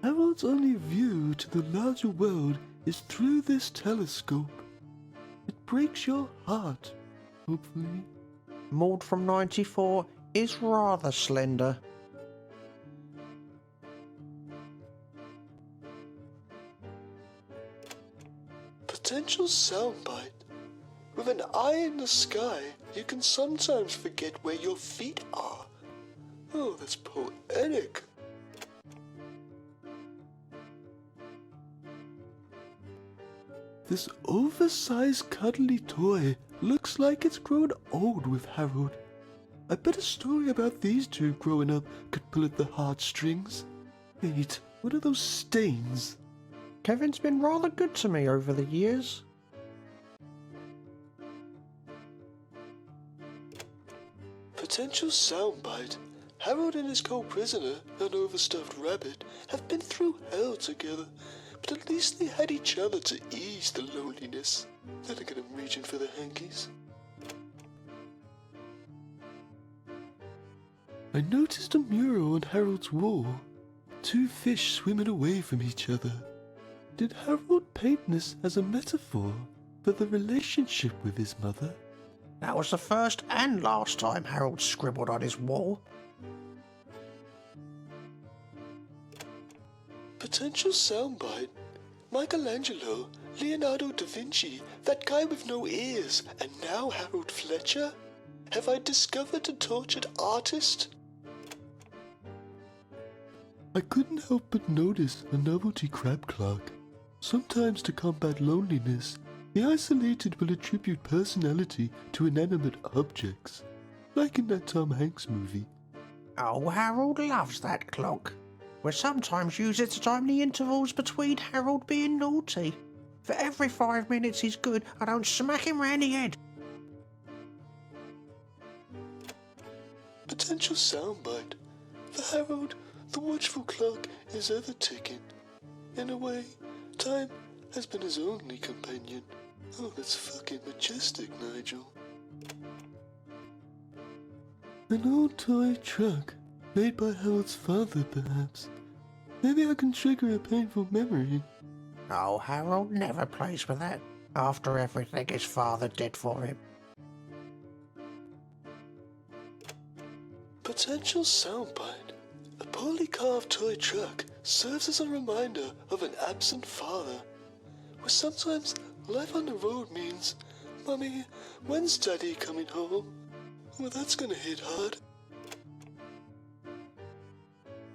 Harold's only view to the larger world is through this telescope. It breaks your heart, hopefully. Maud from 94 is rather slender. Potential soundbite. With an eye in the sky, you can sometimes forget where your feet are. Oh, that's poetic. This oversized cuddly toy looks like it's grown old with Harold. I bet a story about these two growing up could pull at the heartstrings. Wait, what are those stains? Kevin's been rather good to me over the years. Potential soundbite. Harold and his co-prisoner, an overstuffed rabbit, have been through hell together, but at least they had each other to ease the loneliness. Then again, I'm reaching for the hankies. I noticed a mural on Harold's wall. Two fish swimming away from each other. Did Harold paint this as a metaphor for the relationship with his mother? That was the first and last time Harold scribbled on his wall. Potential soundbite. Michelangelo, Leonardo da Vinci, that guy with no ears, and now Harold Fletcher? Have I discovered a tortured artist? I couldn't help but notice a novelty crab clock. Sometimes to combat loneliness, the isolated will attribute personality to inanimate objects, like in that Tom Hanks movie. Oh, Harold loves that clock. We sometimes use it to time the intervals between Harold being naughty. For every 5 minutes he's good, I don't smack him round the head. Potential soundbite. For Harold, the watchful clock is ever ticking. In a way, time has been his only companion. Oh, that's fucking majestic, Nigel. An old toy truck, made by Harold's father, perhaps. Maybe I can trigger a painful memory. Oh, Harold never plays with that, after everything his father did for him. Potential soundbite. A poorly carved toy truck serves as a reminder of an absent father. Where sometimes life on the road means, Mummy, when's Daddy coming home? Well, that's gonna hit hard.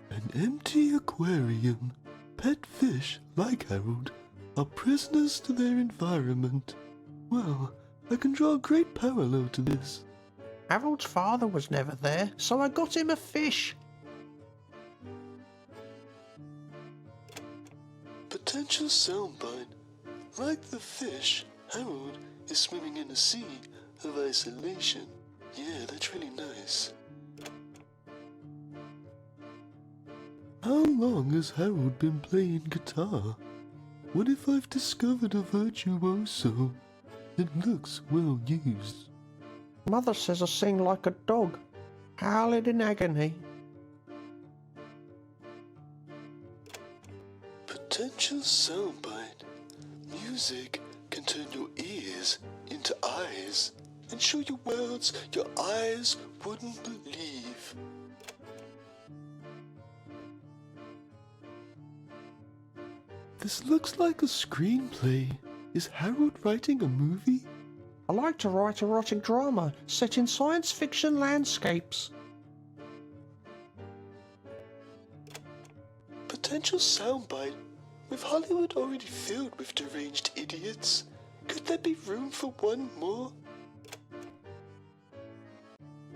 An empty aquarium. Pet fish, like Harold, are prisoners to their environment. Well, I can draw a great parallel to this. Harold's father was never there, so I got him a fish. Potential soundbite. Like the fish, Harold is swimming in a sea of isolation. Yeah, that's really nice. How long has Harold been playing guitar? What if I've discovered a virtuoso? It looks well used. Mother says I sing like a dog, howling in agony. Potential soundbite. Music can turn your ears into eyes and show you worlds your eyes wouldn't believe. This looks like a screenplay. Is Harold writing a movie? I like to write erotic drama set in science fiction landscapes. Potential soundbite. With Hollywood already filled with deranged idiots, could there be room for one more?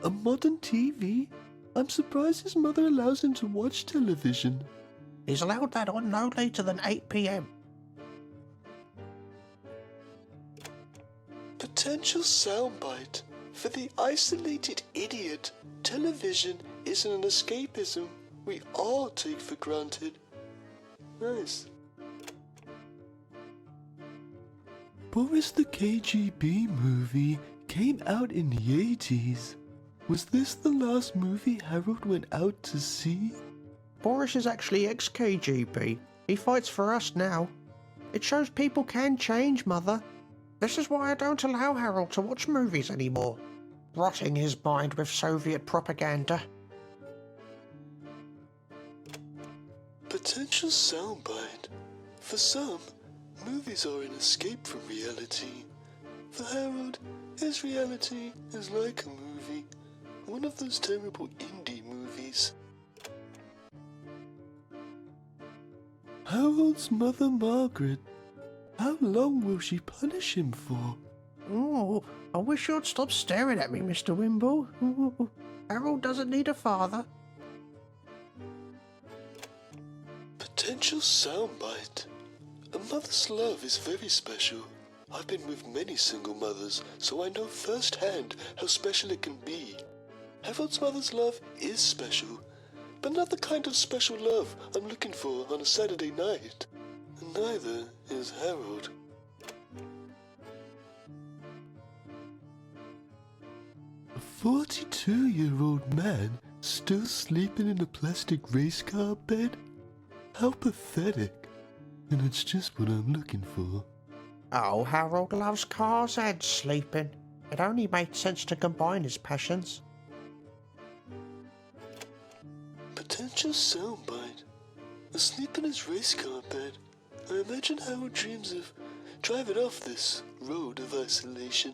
A modern TV? I'm surprised his mother allows him to watch television. He's allowed that on no later than 8 PM. Potential soundbite. For the isolated idiot, television isn't an escapism we all take for granted. Nice. Boris the KGB movie came out in the 80s. Was this the last movie Harold went out to see? Boris is actually ex-KGB. He fights for us now. It shows people can change, Mother. This is why I don't allow Harold to watch movies anymore, rotting his mind with Soviet propaganda. Potential soundbite. For some, movies are an escape from reality. For Harold, his reality is like a movie. One of those terrible indie movies. Harold's mother, Margaret. How long will she punish him for? Oh, I wish you'd stop staring at me, Mr. Wimble. Harold doesn't need a father. Potential soundbite. A mother's love is very special. I've been with many single mothers, so I know firsthand how special it can be. Harold's mother's love is special, but not the kind of special love I'm looking for on a Saturday night. And neither is Harold. A 42-year-old man still sleeping in a plastic race car bed? How pathetic. And it's just what I'm looking for. Oh, Harold loves cars and sleeping. It only made sense to combine his passions. Potential soundbite. Asleep in his race car bed. I imagine Harold dreams of driving off this road of isolation.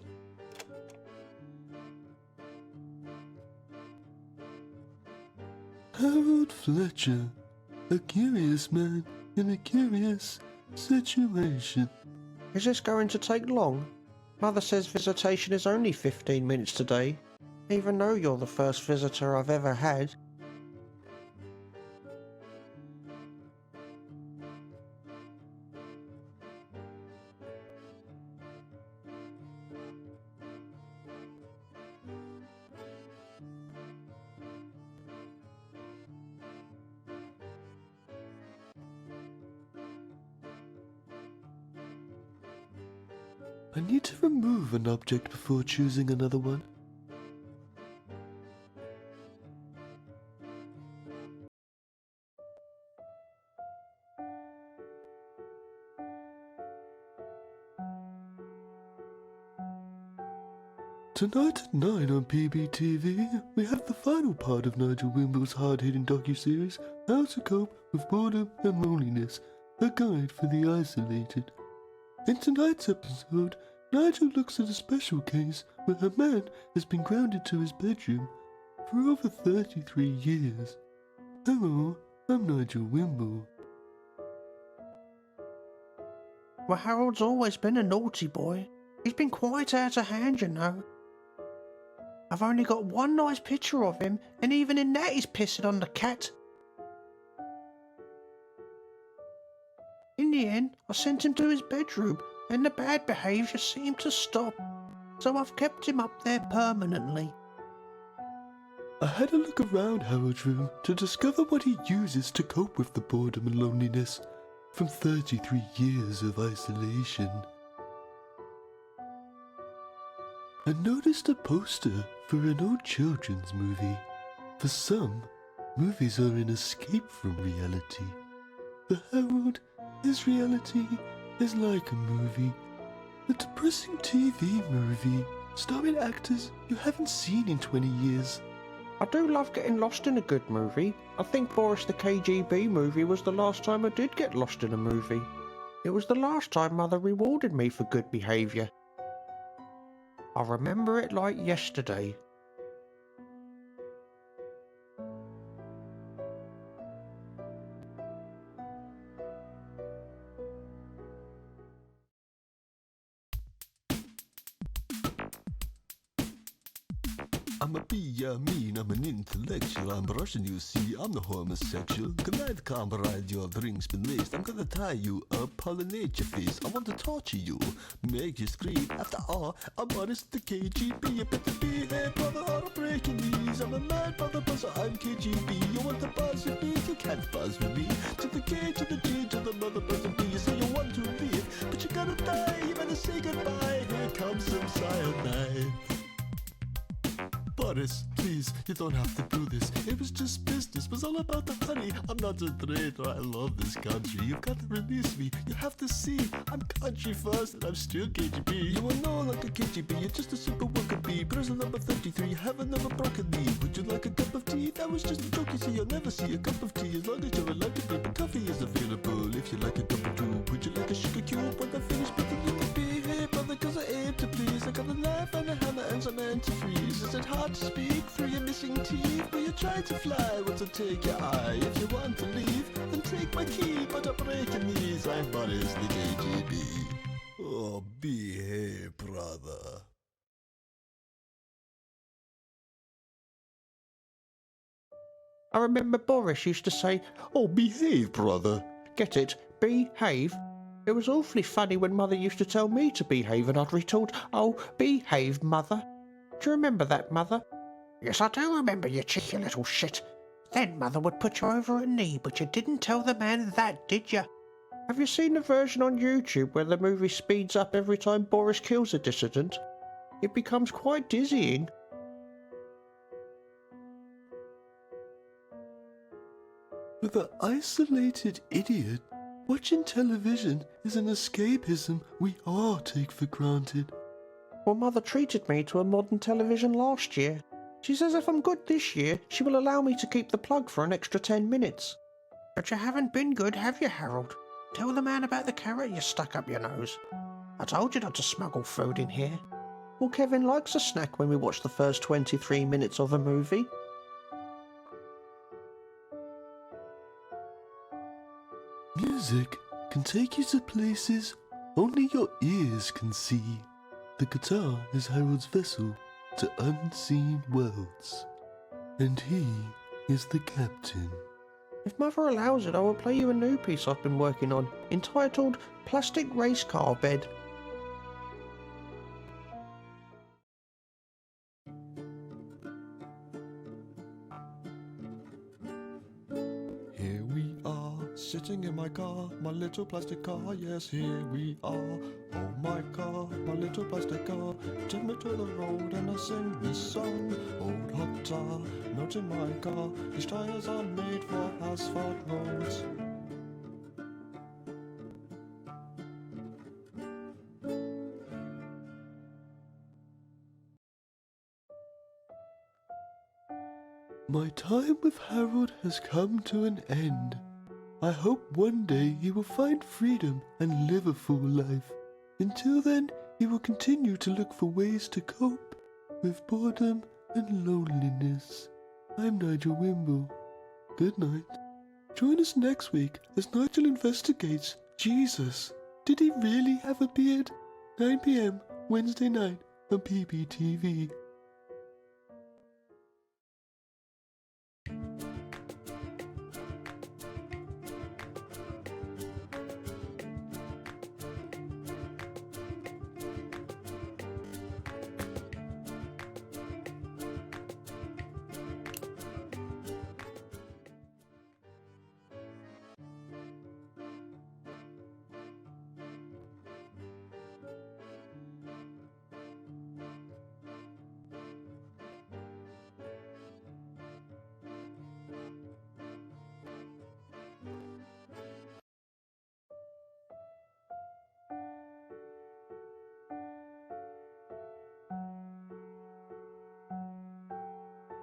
Harold Fletcher, a curious man in a curious situation. Is this going to take long? Mother says visitation is only 15 minutes today, even though you're the first visitor I've ever had. I need to remove an object before choosing another one. Tonight at 9 on PBTV, we have the final part of Nigel Wimble's hard-hitting docuseries, How to Cope with Boredom and Loneliness, a guide for the isolated. In tonight's episode, Nigel looks at a special case where a man has been grounded to his bedroom for over 33 years. Hello, I'm Nigel Wimble. Well, Harold's always been a naughty boy. He's been quite out of hand, you know. I've only got one nice picture of him, and even in that he's pissing on the cat. In the end, I sent him to his bedroom, and the bad behaviour seemed to stop, so I've kept him up there permanently. I had a look around Harold's room to discover what he uses to cope with the boredom and loneliness from 33 years of isolation. I noticed a poster for an old children's movie. For some, movies are an escape from reality. For Harold, his reality is like a movie. A depressing TV movie, starring actors you haven't seen in 20 years. I do love getting lost in a good movie. I think Boris the KGB movie was the last time I did get lost in a movie. It was the last time Mother rewarded me for good behaviour. I remember it like yesterday. I'm a mean, I'm an intellectual, I'm Russian, you see, I'm the homosexual. Good night, comrade, your drink's been laced. I'm gonna tie you up, pollinate your face. I want to torture you, make you scream. After all, I'm honest, the KGB. You better be here, brother, or I'm breaking these. I'm a mad mother buzzer, I'm KGB. You want to buzz with me, you can't buzz with me. To the K, to the G, to the mother buzzer B. You say you want to live, but you gotta die. You better say goodbye, here comes some cyanide. Boris, please, you don't have to do this. It was just business, was all about the honey. I'm not a traitor, I love this country. You've got to release me, you have to see. I'm country first and I'm still KGB. You are no like a KGB, you're just a simple worker bee. Person number 33, you have another broccoli. Would you like a cup of tea? That was just a joke, you see. You'll never see a cup of tea as long as you're alive today. But coffee is available if you like a cup of tea. Would you like a sugar cube when I finish? But you can be here, brother, cause I aim to please. I got a knife and a hammer and some antifreeze. Is it hard to speak through your missing teeth? Will you try to fly? What's to take your eye? If you want to leave, then take my key. But I'm breaking these, I'm Boris the KGB. Oh, behave, brother. I remember Boris used to say, Oh, behave, brother. get it, behave. It was awfully funny when Mother used to tell me to behave and I'd retort, oh, behave, Mother. Do you remember that, Mother? Yes, I do remember, you cheeky little shit. Then Mother would put you over a knee, but you didn't tell the man that, did you? Have you seen the version on YouTube where the movie speeds up every time Boris kills a dissident? It becomes quite dizzying. With an isolated idiot, watching television is an escapism we all take for granted. Well, Mother treated me to a modern television last year. She says if I'm good this year, she will allow me to keep the plug for an extra 10 minutes. But you haven't been good, have you, Harold? Tell the man about the carrot you stuck up your nose. I told you not to smuggle food in here. Well, Kevin likes a snack when we watch the first 23 minutes of a movie. Music can take you to places only your ears can see. The guitar is Harold's vessel to unseen worlds, and he is the captain. If Mother allows it, I will play you a new piece I've been working on, entitled Plastic Race Car Bed. Here we are, sitting in my car, my little plastic car, yes, here we are. Oh my car, my little plastic car, take me to the road and I sing this song. Old hot tar, melting my car, these tires are made for asphalt roads. My time with Harold has come to an end. I hope one day he will find freedom and live a full life. Until then, he will continue to look for ways to cope with boredom and loneliness. I'm Nigel Wimble. Good night. Join us next week as Nigel investigates Jesus. Did he really have a beard? 9 p.m. Wednesday night on PPTV.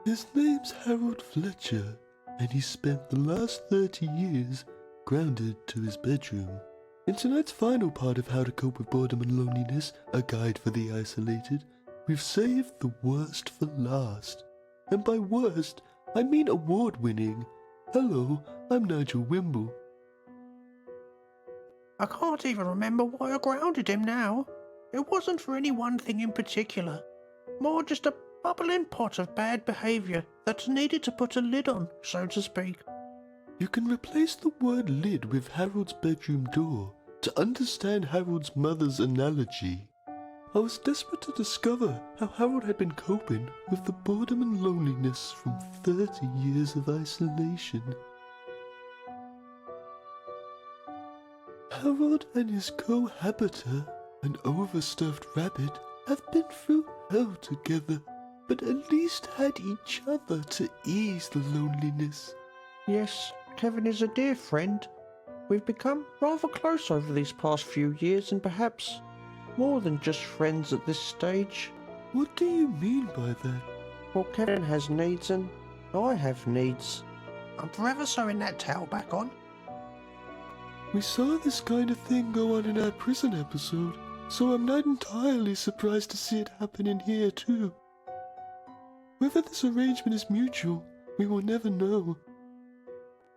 His name's Harold Fletcher, and he spent the last 30 years grounded to his bedroom. In tonight's final part of How to Cope with Boredom and Loneliness, a guide for the isolated, we've saved the worst for last. And by worst, I mean award-winning. Hello, I'm Nigel Wimble. I can't even remember why I grounded him now. It wasn't for any one thing in particular. More just a bubbling pot of bad behaviour that needed to put a lid on, so to speak. You can replace the word lid with Harold's bedroom door to understand Harold's mother's analogy. I was desperate to discover how Harold had been coping with the boredom and loneliness from 30 years of isolation. Harold and his cohabiter, an overstuffed rabbit, have been through hell together. but at least had each other to ease the loneliness. Yes, Kevin is a dear friend. We've become rather close over these past few years and perhaps more than just friends at this stage. What do you mean by that? Well, Kevin has needs and I have needs. I'm forever sewing that towel back on. We saw this kind of thing go on in our prison episode, so I'm not entirely surprised to see it happen in here too. Whether this arrangement is mutual, we will never know,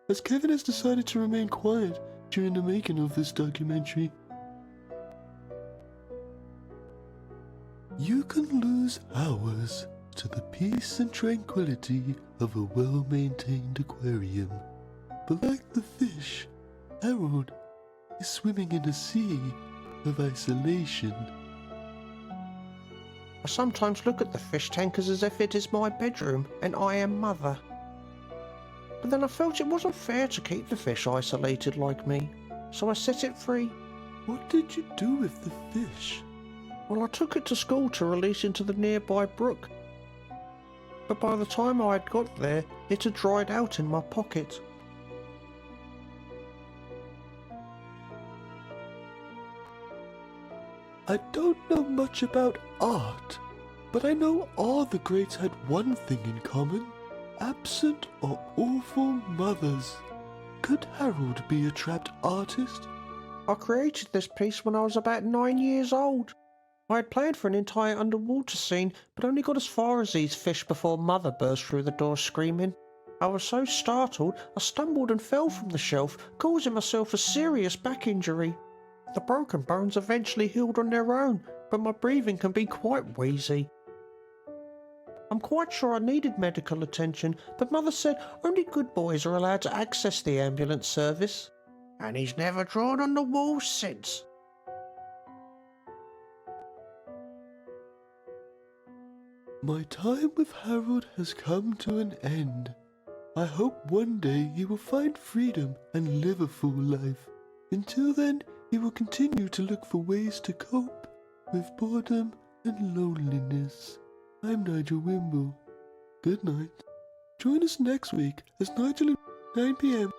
as Kevin has decided to remain quiet during the making of this documentary. You can lose hours to the peace and tranquility of a well-maintained aquarium, but like the fish, Harold is swimming in a sea of isolation. I sometimes look at the fish tankers as if it is my bedroom and I am mother. But then I felt it wasn't fair to keep the fish isolated like me, so I set it free. What did you do with the fish? Well, I took it to school to release into the nearby brook. But by the time I had got there, it had dried out in my pocket. I don't know much about art, but I know all the greats had one thing in common: absent or awful mothers. Could Harold be a trapped artist? I created this piece when I was about 9 years old. I had planned for an entire underwater scene, but only got as far as these fish before Mother burst through the door screaming. I was so startled, I stumbled and fell from the shelf, causing myself a serious back injury. The broken bones eventually healed on their own, but my breathing can be quite wheezy. I'm quite sure I needed medical attention, but Mother said only good boys are allowed to access the ambulance service. And he's never drawn on the walls since. My time with Harold has come to an end. I hope one day he will find freedom and live a full life. Until then, he will continue to look for ways to cope with boredom and loneliness. I'm Nigel Wimble. Good night. Join us next week as Nigel at 9 p.m.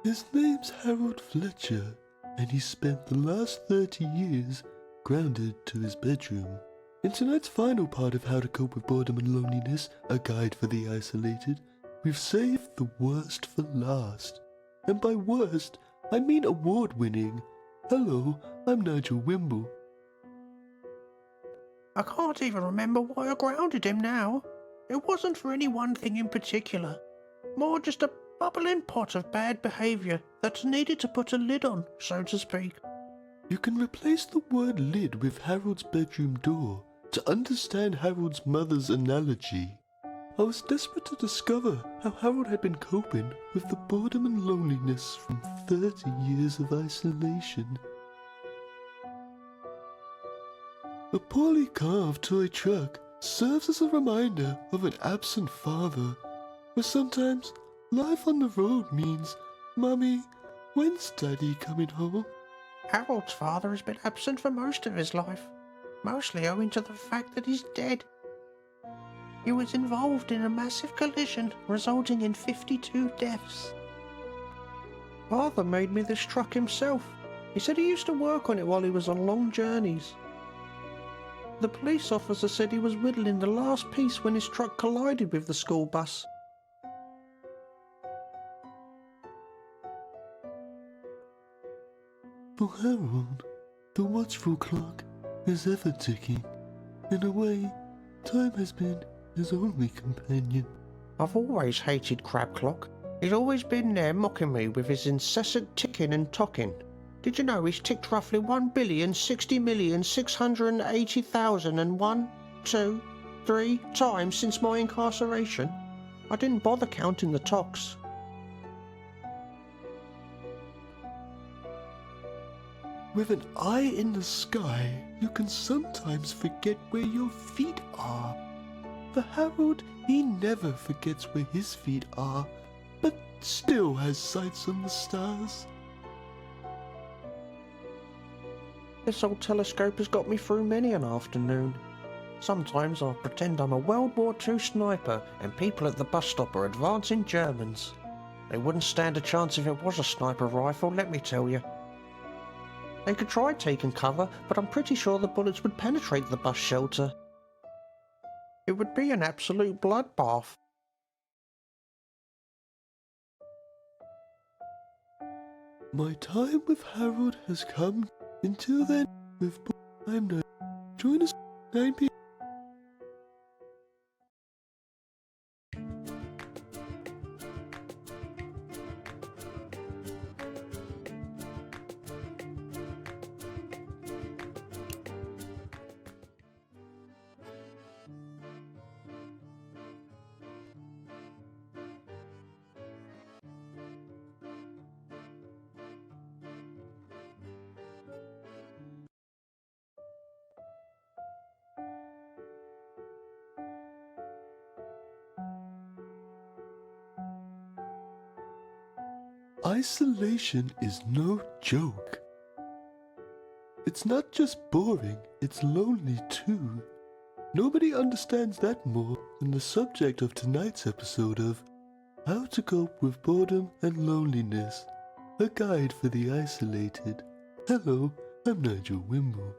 His name's Harold Fletcher, and he spent the last 30 years grounded to his bedroom. In tonight's final part of How to Cope with Boredom and Loneliness, a guide for the isolated, we've saved the worst for last. And by worst, I mean award-winning. Hello, I'm Nigel Wimble. I can't even remember why I grounded him now. It wasn't for any one thing in particular. More just a bubbling pot of bad behaviour that needed to put a lid on, so to speak. You can replace the word lid with Harold's bedroom door to understand Harold's mother's analogy. I was desperate to discover how Harold had been coping with the boredom and loneliness from 30 years of isolation. A poorly carved toy truck serves as a reminder of an absent father, where sometimes life on the road means, Mummy, when's Daddy coming home? Harold's father has been absent for most of his life, mostly owing to the fact that he's dead. He was involved in a massive collision resulting in 52 deaths. Father made me this truck himself. He said he used to work on it while he was on long journeys. The police officer said he was whittling the last piece when his truck collided with the school bus. For Harold, the watchful clock is ever ticking. In a way, time has been his only companion. I've always hated Crab Clock. He's always been there mocking me with his incessant ticking and tocking. Did you know he's ticked roughly 1,060,680,001, 2, 3 times since my incarceration? I didn't bother counting the tocks. With an eye in the sky, you can sometimes forget where your feet are. For Harold, he never forgets where his feet are, but still has sights on the stars. This old telescope has got me through many an afternoon. Sometimes I pretend I'm a World War II sniper and people at the bus stop are advancing Germans. They wouldn't stand a chance if it was a sniper rifle, let me tell you. They could try taking cover, but I'm pretty sure the bullets would penetrate the bus shelter. It would be an absolute bloodbath. My time with Harold has come. Until then, with I'm not. Join us 9 p.m. Isolation is no joke. It's not just boring, it's lonely too. Nobody understands that more than the subject of tonight's episode of How to Cope with Boredom and Loneliness, a guide for the isolated. Hello, I'm Nigel Wimble.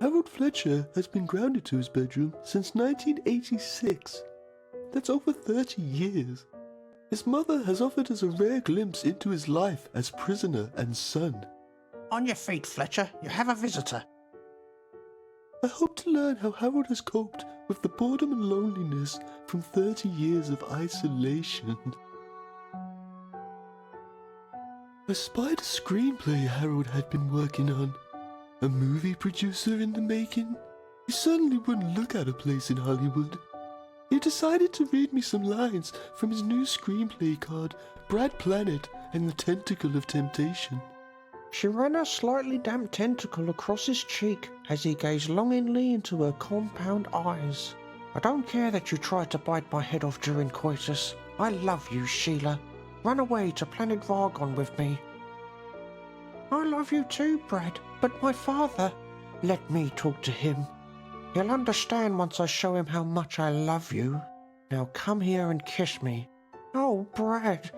Harold Fletcher has been grounded to his bedroom since 1986. That's over 30 years. His mother has offered us a rare glimpse into his life as prisoner and son. On your feet, Fletcher. You have a visitor. I hope to learn how Harold has coped with the boredom and loneliness from 30 years of isolation. I spied a screenplay Harold had been working on. A movie producer in the making? He certainly wouldn't look at a place in Hollywood. He decided to read me some lines from his new screenplay called Brad Planet and the Tentacle of Temptation. She ran a slightly damp tentacle across his cheek as he gazed longingly into her compound eyes. I don't care that you tried to bite my head off during coitus. I love you, Sheila. Run away to planet Vargon with me. I love you too, Brad, but my father... Let me talk to him. He'll understand once I show him how much I love you. Now come here and kiss me. Oh, Brad.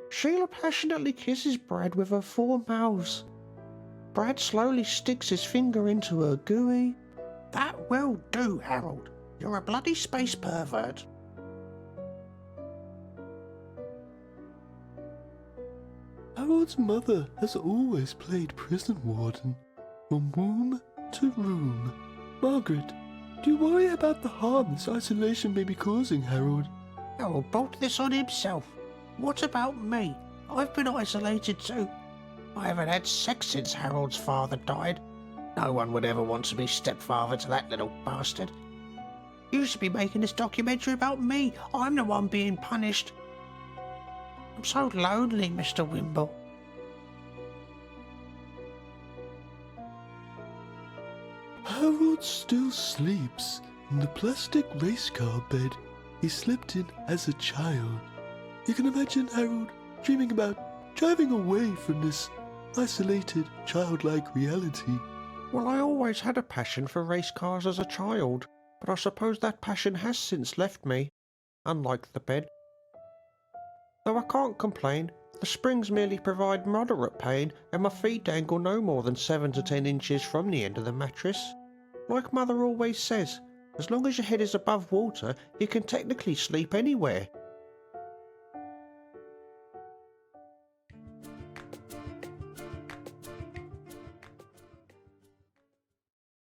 Sheila passionately kisses Brad with her 4 mouths. Brad slowly sticks his finger into her gooey. That will do, Harold. You're a bloody space pervert. Harold's mother has always played prison warden, from womb to room. Margaret, do you worry about the harm this isolation may be causing Harold? Harold bolt this on himself. What about me? I've been isolated too. I haven't had sex since Harold's father died. No one would ever want to be stepfather to that little bastard. You should be making this documentary about me. I'm the one being punished. I'm so lonely, Mr. Wimble. Harold still sleeps in the plastic race car bed he slept in as a child. You can imagine Harold dreaming about driving away from this isolated, childlike reality. Well, I always had a passion for race cars as a child, but I suppose that passion has since left me, unlike the bed. Though I can't complain, the springs merely provide moderate pain and my feet dangle no more than 7 to 10 inches from the end of the mattress. Like Mother always says, as long as your head is above water, you can technically sleep anywhere.